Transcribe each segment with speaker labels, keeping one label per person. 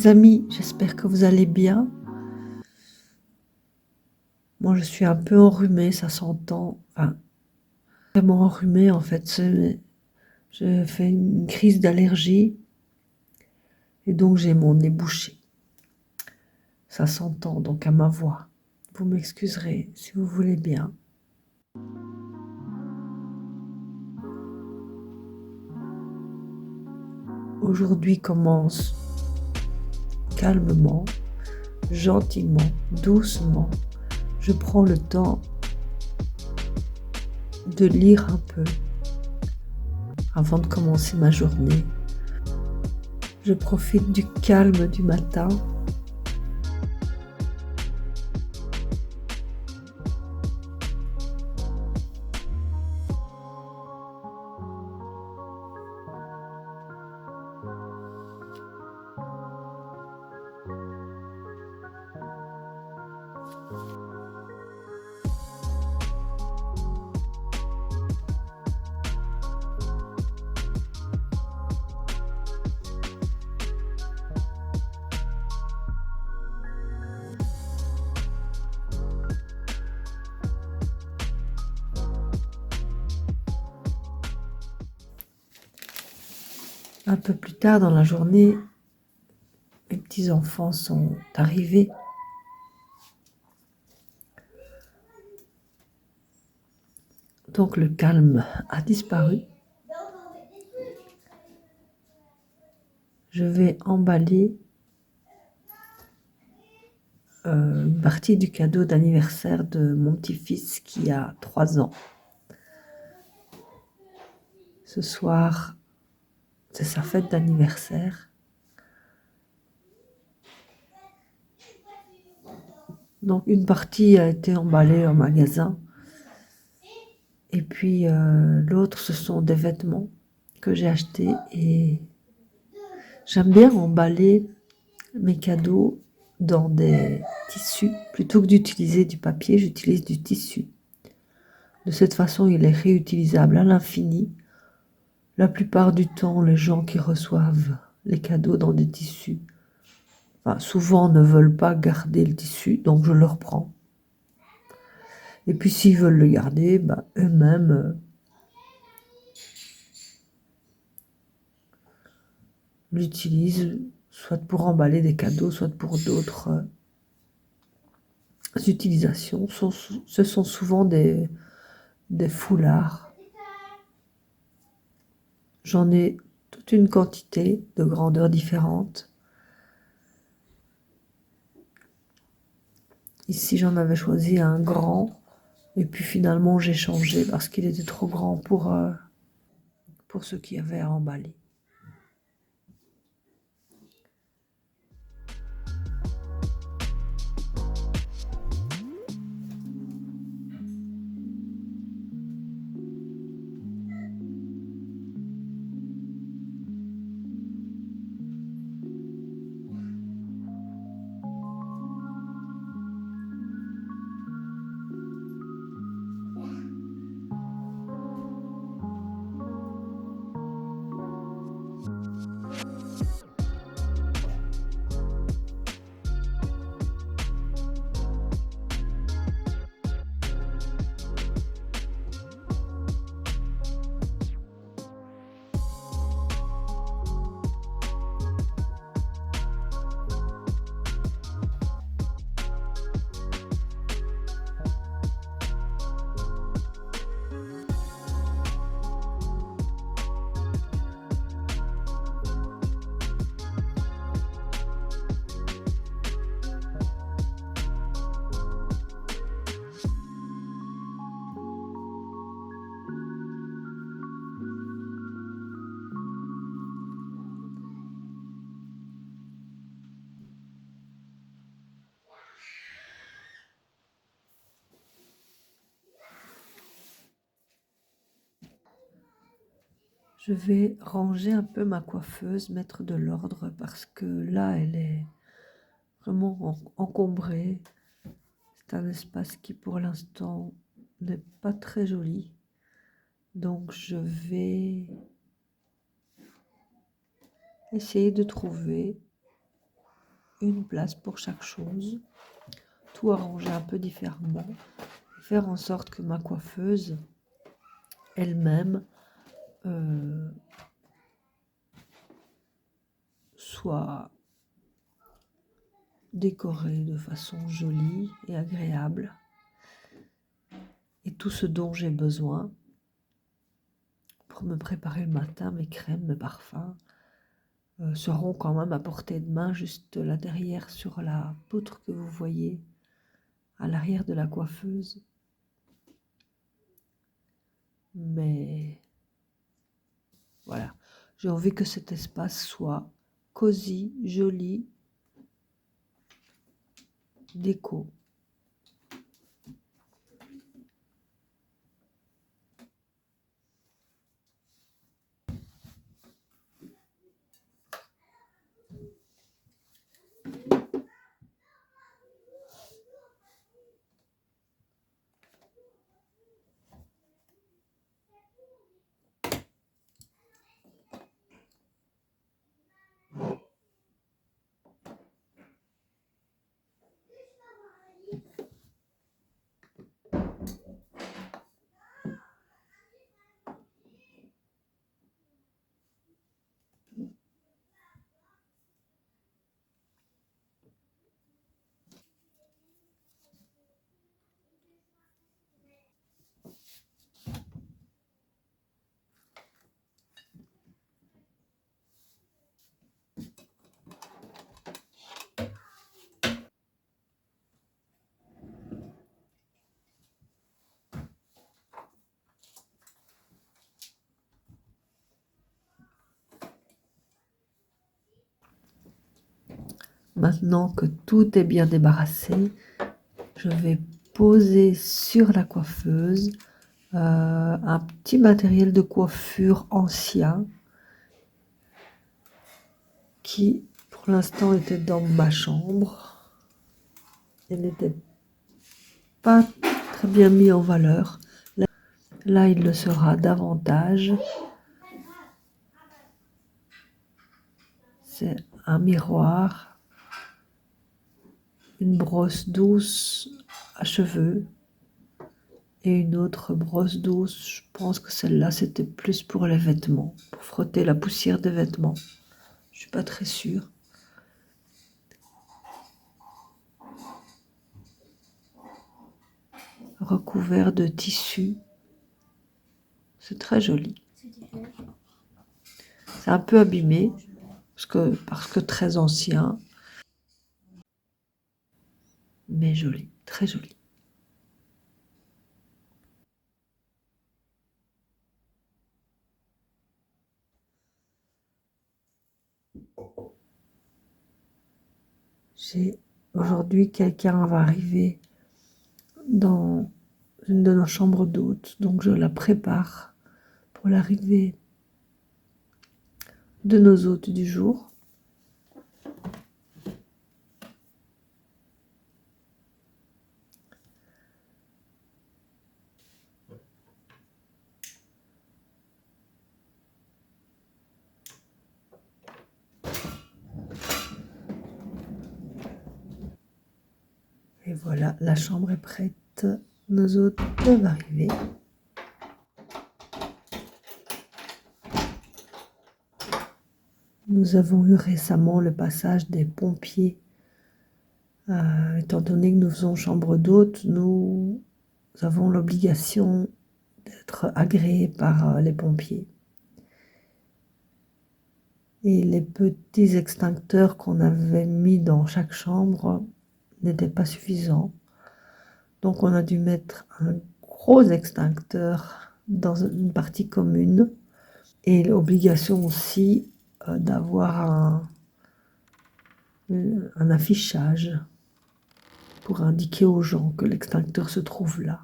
Speaker 1: les amis, j'espère que vous allez bien. Moi, je suis un peu enrhumée, ça s'entend. Enfin, vraiment enrhumée, en fait. Je fais une crise d'allergie et donc j'ai mon nez bouché. Ça s'entend donc à ma voix. Vous m'excuserez si vous voulez bien. Aujourd'hui commence calmement, gentiment, doucement. Je prends le temps de lire un peu avant de commencer ma journée. Je profite du calme du matin. Un peu plus tard dans la journée, mes petits-enfants sont arrivés. Donc le calme a disparu. Je vais emballer une partie du cadeau d'anniversaire de mon petit-fils qui a 3 ans. Ce soir, c'est sa fête d'anniversaire. Donc une partie a été emballée en magasin. Et puis l'autre, ce sont des vêtements que j'ai achetés. Et j'aime bien emballer mes cadeaux dans des tissus. Plutôt que d'utiliser du papier, j'utilise du tissu. De cette façon, il est réutilisable à l'infini. La plupart du temps, les gens qui reçoivent les cadeaux dans des tissus, souvent ne veulent pas garder le tissu, donc je le reprends. Et puis s'ils veulent le garder, eux-mêmes l'utilisent, soit pour emballer des cadeaux, soit pour d'autres utilisations. Ce sont souvent des foulards. J'en ai toute une quantité de grandeurs différentes. Ici, j'en avais choisi un grand, et puis finalement, j'ai changé parce qu'il était trop grand pour ce qu'il y avait à emballer. Je vais ranger un peu ma coiffeuse, mettre de l'ordre parce que là, elle est vraiment encombrée. C'est un espace qui, pour l'instant, n'est pas très joli. Donc, je vais essayer de trouver une place pour chaque chose, tout arranger un peu différemment, faire en sorte que ma coiffeuse elle-même soit décorée de façon jolie et agréable. Et tout ce dont j'ai besoin pour me préparer le matin, mes crèmes, mes parfums, seront quand même à portée de main, juste là derrière sur la poutre que vous voyez à l'arrière de la coiffeuse. Mais voilà, j'ai envie que cet espace soit cosy, joli, déco. Maintenant que tout est bien débarrassé, je vais poser sur la coiffeuse un petit matériel de coiffure ancien qui, pour l'instant, était dans ma chambre. Il n'était pas très bien mis en valeur. Là, il le sera davantage. C'est un miroir, une brosse douce à cheveux et une autre brosse douce. Je pense que celle-là, c'était plus pour les vêtements, pour frotter la poussière des vêtements. Je suis pas très sûre. Recouvert de tissu. C'est très joli. C'est un peu abîmé parce que très ancien, mais joli, très joli. Aujourd'hui, quelqu'un va arriver dans une de nos chambres d'hôtes, donc je la prépare pour l'arrivée de nos hôtes du jour. Et voilà, la chambre est prête. Nos hôtes peuvent arriver. Nous avons eu récemment le passage des pompiers. Étant donné que nous faisons chambre d'hôte, nous avons l'obligation d'être agréés par les pompiers. Et les petits extincteurs qu'on avait mis dans chaque chambre n'étaient pas suffisants. Donc on a dû mettre un gros extincteur dans une partie commune et l'obligation aussi d'avoir un affichage pour indiquer aux gens que l'extincteur se trouve là.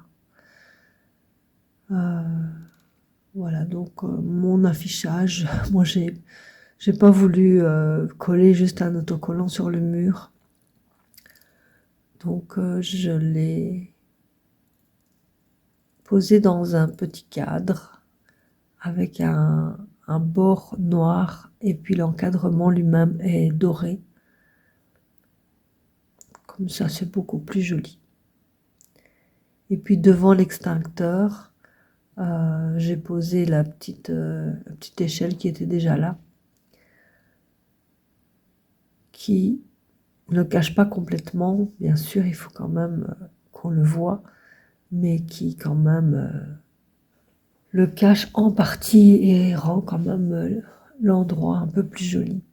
Speaker 1: Voilà, donc mon affichage, moi j'ai pas voulu coller juste un autocollant sur le mur. Donc je l'ai posé dans un petit cadre avec un bord noir et puis l'encadrement lui-même est doré. Comme ça, c'est beaucoup plus joli. Et puis devant l'extincteur, j'ai posé la petite échelle qui était déjà là, qui ne cache pas complètement, bien sûr, il faut quand même qu'on le voit, mais qui quand même le cache en partie et rend quand même l'endroit un peu plus joli.